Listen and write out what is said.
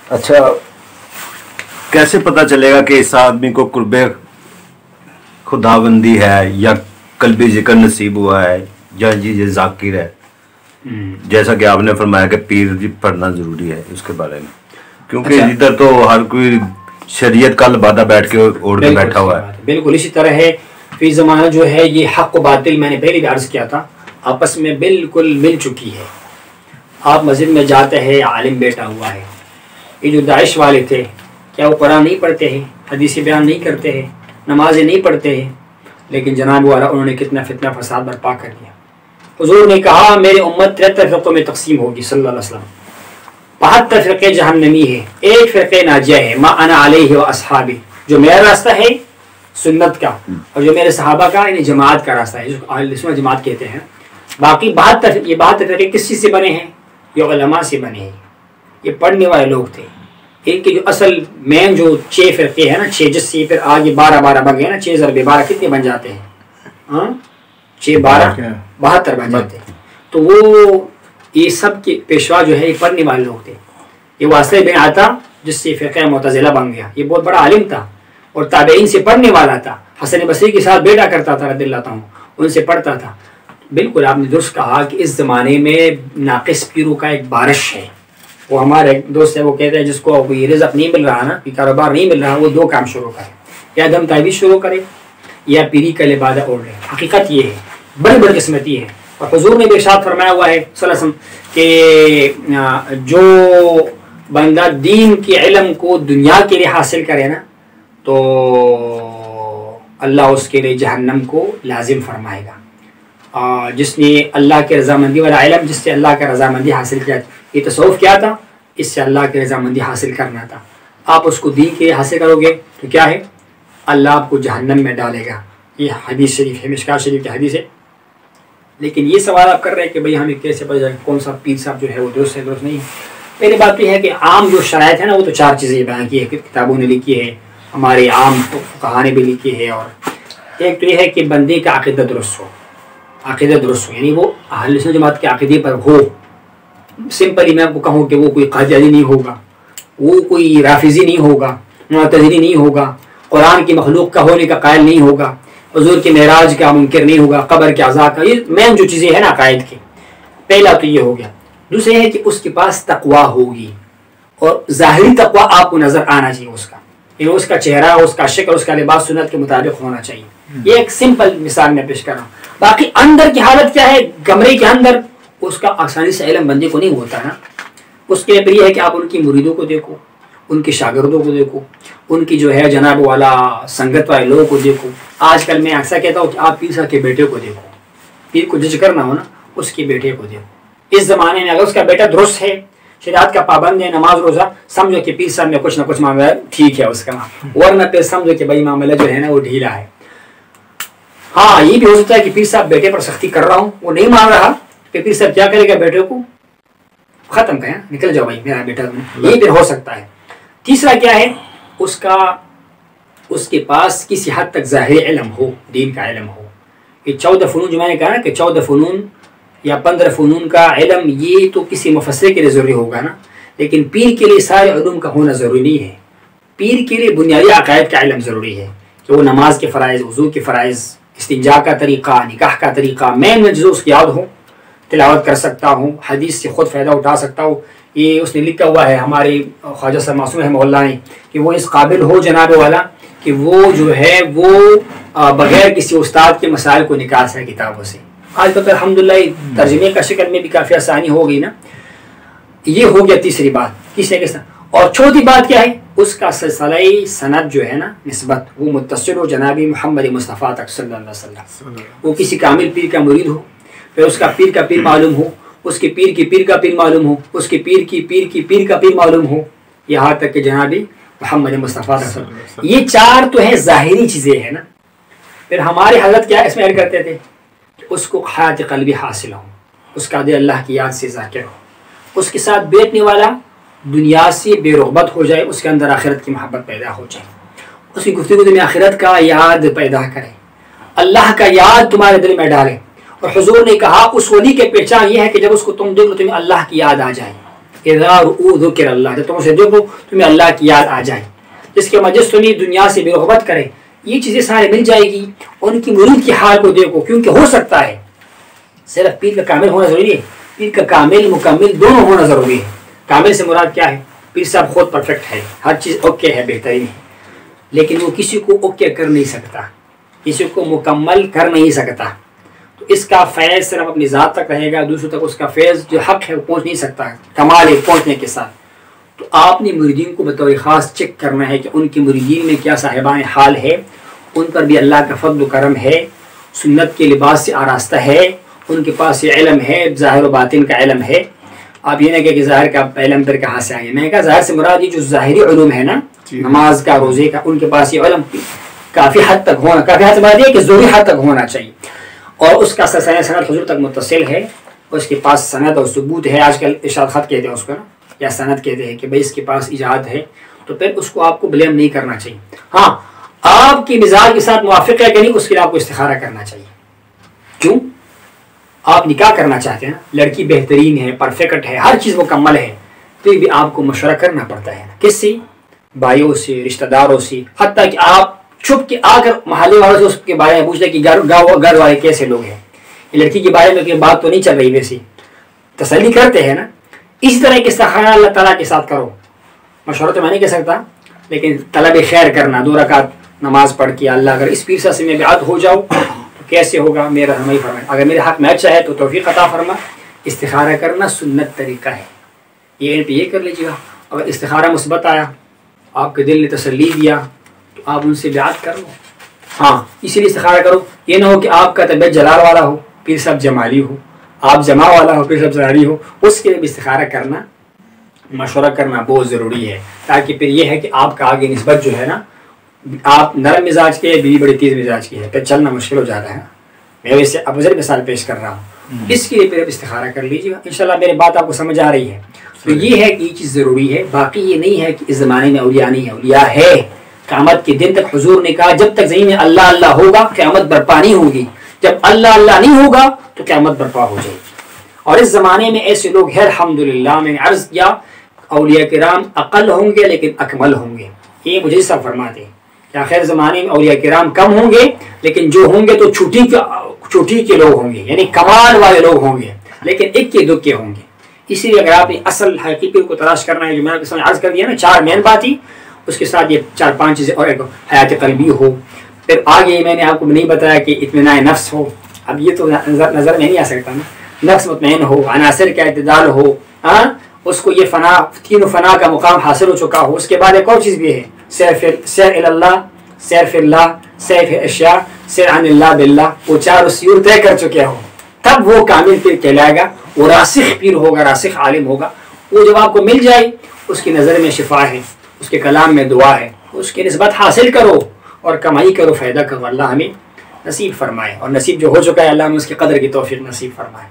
اچھا کیسے پتہ چلے گا کہ اس آدمی کو قرب خداوندی ہے یا قلبی ذکر نصیب ہوا ہے یا یہ ذاکر ہے؟ جیسا کہ آپ نے فرمایا کہ پیر پڑھنا ضروری ہے اس کے بارے میں، کیونکہ ادھر تو ہر کوئی شریعت کا لبادہ بیٹھ کے اوڑھ کے بیٹھا ہوا ہے. بالکل اسی طرح ہے فی زمانہ جو ہے یہ حق و باطل میں نے پہلے بھی عرض کیا تھا آپس میں بالکل مل چکی ہے. آپ مسجد میں جاتے ہیں عالم بیٹھا ہوا ہے. یہ جو داعش والے تھے کیا وہ قرآن نہیں پڑھتے ہیں، حدیث بیان نہیں کرتے ہیں، نمازیں نہیں پڑھتے ہیں، لیکن جناب والا انہوں نے کتنا فتنہ فساد برپا کر دیا. حضور نے کہا میری امت 73 فرقوں میں تقسیم ہوگی صلی اللہ علیہ وسلم. 72 فرقے جہنمی ہے، ایک فرقے ناجیہ ہے، ما انا علیہ و اصحابی، جو میرا راستہ ہے سنت کا اور جو میرے صحابہ کا یعنی جماعت کا راستہ ہے جس کو اہل سنت جماعت کہتے ہیں. باقی 72 فرقے کس چیز سے بنے ہیں؟ یہ علماء سے بنے ہیں، یہ پڑھنے والے لوگ تھے. ان کے جو اصل مین جو 6 فرقے ہیں نا، 6 جس سے پھر آگے 12 بن گئے نا، 6 ضرب 12 کتنے بن جاتے ہیں؟ ہاں 6 12 72 بن جاتے ہیں. تو وہ یہ سب کے پیشوا جو ہے یہ پڑھنے والے لوگ تھے. یہ واسطہ بن عطا جس سے فرقہ معتزلہ بن گیا، یہ بہت بڑا عالم تھا اور تابعین سے پڑھنے والا تھا. حسن بصری کے ساتھ بیٹا کرتا تھا رضی اللہ عنہ، ان سے پڑھتا تھا. بالکل آپ نے درست کہا کہ اس زمانے میں ناقص پیروں کا ایک بارش ہے. وہ ہمارے ایک دوست ہے وہ کہتے ہیں جس کو کوئی رزق نہیں مل رہا نا، کوئی کاروبار نہیں مل رہا، وہ 2 کام شروع کرے، یا دم تعویذ شروع کرے یا پیری کا لبادہ اوڑھ لے. حقیقت یہ ہے، بڑی بڑی قسمت یہ ہے. اور حضور نے بھی ارشاد فرمایا ہوا ہے صلی اللہ علیہ وسلم کہ جو بندہ دین کے علم کو دنیا کے لیے حاصل کرے نا تو اللہ اس کے لیے جہنم کو لازم فرمائے گا. جس نے اللہ کے رضامندی والا علم، جس سے اللہ کا رضامندی حاصل کیا، یہ تصوف کیا تھا؟ اس سے اللہ کی رضامندی حاصل کرنا تھا. آپ اس کو دین کے حاصل کرو گے تو کیا ہے؟ اللہ آپ کو جہنم میں ڈالے گا. یہ حدیث شریف ہے، مشکات شریف کی حدیث ہے. لیکن یہ سوال آپ کر رہے ہیں کہ بھئی ہمیں کیسے پتہ چلے کون سا پیر صاحب جو ہے وہ درست ہے درست نہیں ہے. پہلی بات تو یہ ہے کہ عام جو شرائط ہے نا وہ تو 4 چیزیں بیان کی ہے، کتابوں نے لکھی ہے، ہمارے عام فقہا نے بھی لکھی ہے. اور ایک تو یہ ہے کہ بندے کا عقیدہ درست ہو، عقیدہ درست ہو یعنی وہ اہل سنت جماعت کے عقیدے پر ہو. سمپلی میں آپ کو کہوں کہ وہ کوئی قادیانی نہیں ہوگا، وہ کوئی رافضی نہیں ہوگا، معتزلی نہیں ہوگا، قرآن کی مخلوق کا ہونے کا قائل نہیں ہوگا، حضور کے معراج کا منکر نہیں ہوگا، قبر کے عذاب کا، یہ مین جو چیزیں ہیں نا عقائد کی. پہلا تو یہ ہو گیا. دوسرا یہ ہے کہ اس کے پاس تقوی ہوگی اور ظاہری تقوی آپ کو نظر آنا چاہیے اس کا، یعنی اس کا چہرہ، اس کا شکل، اس کا لباس سنت کے مطابق ہونا چاہیے. یہ ایک سمپل مثال میں پیش کر رہا ہوں. باقی اندر کی حالت کیا ہے؟ کمرے کے اندر اس کا آسانی سے علم بندے کو نہیں ہوتا نا. اس کے لیے یہ ہے کہ آپ ان کی مریدوں کو دیکھو، ان کے شاگردوں کو دیکھو، ان کی جو ہے جناب والا سنگت والے لوگوں کو دیکھو. آج کل میں اکثر کہتا ہوں کہ آپ پیر صاحب کے بیٹے کو دیکھو، پیر کو جج کرنا ہو نا اس کے بیٹے کو دیکھو. اس زمانے میں اگر اس کا بیٹا درست ہے، شریعت کا پابند ہے، نماز روزہ، سمجھو کہ پیر صاحب میں کچھ نہ کچھ معاملہ ٹھیک ہے اس کا، ورنہ پھر سمجھو کہ بھائی معاملہ جو ہے نا وہ ڈھیلا ہے. ہاں یہ بھی ہو سکتا ہے کہ پیر صاحب بیٹے پر سختی کر رہا ہوں، وہ نہیں مان رہا، کہ پیر صاحب کیا کرے گا؟ بیٹے کو ختم کریں، نکل جاؤ بھائی میرا بیٹا، یہ پھر ہو سکتا ہے. تیسرا کیا ہے؟ اس کے پاس کسی حد تک ظاہر علم ہو، دین کا علم ہو. یہ 14 فنون جو میں نے کہا نا کہ 14 فنون یا 15 فنون کا علم، یہ تو کسی مفسر کے لیے ضروری ہوگا نا، لیکن پیر کے لیے سارے علوم کا ہونا ضروری نہیں ہے. پیر کے لیے بنیادی عقائد کا علم ضروری ہے کہ وہ نماز کے فرائض، وضو کے فرائض، استنجا کا طریقہ، نکاح کا طریقہ، مین جو اس کی یاد ہو، تلاوت کر سکتا ہوں، حدیث سے خود فائدہ اٹھا سکتا ہوں. یہ اس نے لکھا ہوا ہے ہمارے خواجہ صاحب معصوم رحمہ اللہ نے کہ وہ اس قابل ہو جناب والا کہ وہ جو ہے وہ بغیر کسی استاد کے مسائل کو نکال سکے کتابوں سے. آج تک الحمدللہ ترجمے کا شکل میں بھی کافی آسانی ہو گئی نا. یہ ہو گیا تیسری بات، تیسرے کے ساتھ. اور چوتھی بات کیا ہے؟ اس کا سلسلہ سند جو ہے نا نسبت، وہ متصل ہو جناب محمد مصطفیٰ تک صلی اللہ علیہ وسلم. وہ کسی کامل پیر کا مرید ہو، پھر اس کا پیر کا پیر معلوم ہو، اس کے پیر کی پیر کا پیر معلوم ہو، اس کے پیر کی پیر کی پیر کا پیر معلوم ہو، یہاں تک کہ جناب محمد مصطفیٰ تک صلی اللہ علیہ وسلم. یہ 4 تو ہیں ظاہری چیزیں ہیں نا. پھر ہماری حضرت کیا اس میں ایڈ کرتے تھے کہ اس کو حیات قلبی حاصل ہو، اس کا دل اللہ کی یاد سے ذاکر ہو، اس کے ساتھ بیٹھنے والا دنیا سے بے رغبت ہو جائے، اس کے اندر آخرت کی محبت پیدا ہو جائے، اس کی گفتگو میں آخرت کا یاد پیدا کرے، اللہ کا یاد تمہارے دل میں ڈالے. اور حضور نے کہا اس ولی کے پہچان یہ ہے کہ جب اس کو تم دیکھ لو تمہیں اللہ کی یاد آ جائے. اذا رؤوا ذکر اللہ، جب تم اسے دیکھو تمہیں اللہ کی یاد آ جائے، جس کے مجلس تمہیں دنیا سے بے رغبت کرے، یہ چیزیں سارے مل جائے گی. ان کی مرید کی حال کو دیکھو، کیونکہ ہو سکتا ہے صرف پیر کا کامل ہونا ضروری ہے، پیر کا کامل مکمل دونوں ہونا ضروری ہے. کامل سے مراد کیا ہے؟ پیر صاحب خود پرفیکٹ ہے، ہر چیز اوکے ہے، بہترین ہے، لیکن وہ کسی کو اوکے کر نہیں سکتا، کسی کو مکمل کر نہیں سکتا. تو اس کا فیض صرف اپنی ذات تک رہے گا، دوسروں تک اس کا فیض جو حق ہے وہ پہنچ نہیں سکتا کمال ہے پہنچنے کے ساتھ. تو آپ نے مریدین کو بطور خاص چیک کرنا ہے کہ ان کی مریدین میں کیا صاحبان حال ہے، ان پر بھی اللہ کا فضل و کرم ہے، سنت کے لباس سے آراستہ ہے، ان کے پاس یہ علم ہے، ظاہر و باطن کا علم ہے. آپ یہ نہ کہ ظاہر کا علم پھر کہاں سے آئے. میں نے کہا ظاہر سے مراد یہ جو ظاہری علوم ہے نا، نماز کا، روزے کا، ان کے پاس یہ علم کافی حد تک ہونا، کافی حد مراد یہ کہ ضروری حد تک ہونا چاہیے، اور اس کا سند حضور تک متصل ہے، اس کے پاس سند اور ثبوت ہے. آج کل ارشاد خط کہتے ہیں اس کو نا، یا سند کہتے ہیں کہ بھائی اس کے پاس ایجاد ہے، تو پھر اس کو آپ کو بلیم نہیں کرنا چاہیے. ہاں آپ کی مزاج کے ساتھ موافق ہے کہ نہیں، اس کے لیے آپ کو استخارہ کرنا چاہیے. کیوں؟ آپ نکاح کرنا چاہتے ہیں، لڑکی بہترین ہے، پرفیکٹ ہے، ہر چیز مکمل ہے، تو بھی آپ کو مشورہ کرنا پڑتا ہے. کس سے؟ بھائیوں سے، رشتہ داروں سے، حتیٰ کہ آپ چھپ کے آ کر محلے والوں سے اس کے بارے میں پوچھتے کہ گھر والے کیسے لوگ ہیں، یہ لڑکی کے بارے میں کوئی بات تو نہیں چل رہی، ویسی تسلی کرتے ہیں نا. اسی طرح کے استخارہ اللہ تعالیٰ کے ساتھ کرو. مشورہ تو میں نہیں کہہ سکتا، لیکن طلب خیر کرنا، 2 رکعت نماز پڑھ کے اللہ اگر اس پیر صاحب سے میں بیعت ہو جاؤں تو کیسے ہوگا، میرا رحمائی فرمائے، اگر میرے حق میں اچھا ہے تو توفیق عطا فرما. استخارہ کرنا سنت طریقہ ہے، یہ کر لیجیے گا. اگر استخارہ مثبت آیا، آپ کے دل نے تسلی دیا، تو آپ ان سے بیعت کر لو. ہاں اسی لیے استخارہ کرو، یہ نہ ہو کہ آپ کا طبیعت جلال والا ہو، پیر صاحب جمالی ہو، آپ جمع والا ہو، پیر صاحب زہری ہو. اس کے لیے بھی استخارہ کرنا، مشورہ کرنا بہت ضروری ہے، تاکہ پھر یہ ہے کہ آپ کا آگے نسبت جو ہے نا، آپ نرم مزاج کے، بیوی بڑی تیز مزاج کی ہے، پھر چلنا مشکل ہو جاتا ہے. میں ویسے ابزر مثال پیش کر رہا ہوں، اس کے لیے پھر استخارہ کر لیجیے گا. انشاءاللہ میری بات آپ کو سمجھ آ رہی ہے. تو یہ ہے کہ یہ چیز ضروری ہے. باقی یہ نہیں ہے کہ اس زمانے میں اولیاء نہیں ہے، اولیاء ہے. قیامت کے دن تک حضور نے کہا جب تک زمین میں اللہ اللہ ہوگا قیامت برپا نہیں ہوگی، جب اللہ اللہ نہیں ہوگا تو قیامت برپا ہو جائے گی. اور اس زمانے میں ایسے لوگ ہیں الحمدللہ. میں نے عرض کیا اولیاء کرام اقل ہوں گے لیکن اکمل ہوں گے. یہ مجھے سب فرماتے ہیں کہ آخر زمانے میں اولیاء کرام کم ہوں گے، لیکن جو ہوں گے تو چھوٹی کے لوگ ہوں گے، یعنی کمال والے لوگ ہوں گے، لیکن اکے دکے ہوں گے. اسی لیے اگر آپ نے اصل حقیقی کو تلاش کرنا ہے، جو میں نے سامنے عرض کر دیا نا، 4 مین بات ہی، اس کے ساتھ یہ 4-5 چیزیں، اور ایک حیات قلبی ہو. پھر آگے میں نے آپ کو نہیں بتایا کہ اطمینان نفس ہو. اب یہ تو نظر میں نہیں آ سکتا نا. نفس مطمئن ہو، عناصر کا اعتدال ہو، اس کو یہ فنا، تینوں فنا کا مقام حاصل ہو چکا ہو. اس کے بعد ایک اور چیز بھی ہے، سیر اللہ، سیر فی اللہ، سیر فی اشیاء، سیر عن اللہ باللہ. وہ 4 سیور طے کر چکے ہو، تب وہ کامل پیر کہلائے گا. وہ راسخ پیر ہوگا، راسخ عالم ہوگا. وہ جب آپ کو مل جائے، اس کی نظر میں شفا ہے، اس کے کلام میں دعا ہے، اس کی نسبت حاصل کرو اور کمائی کرو، فائدہ کرو. اللہ ہمیں نصیب فرمائے، اور نصیب جو ہو چکا ہے اللہ ہمیں اس کی قدر کی توفیق نصیب فرمائے.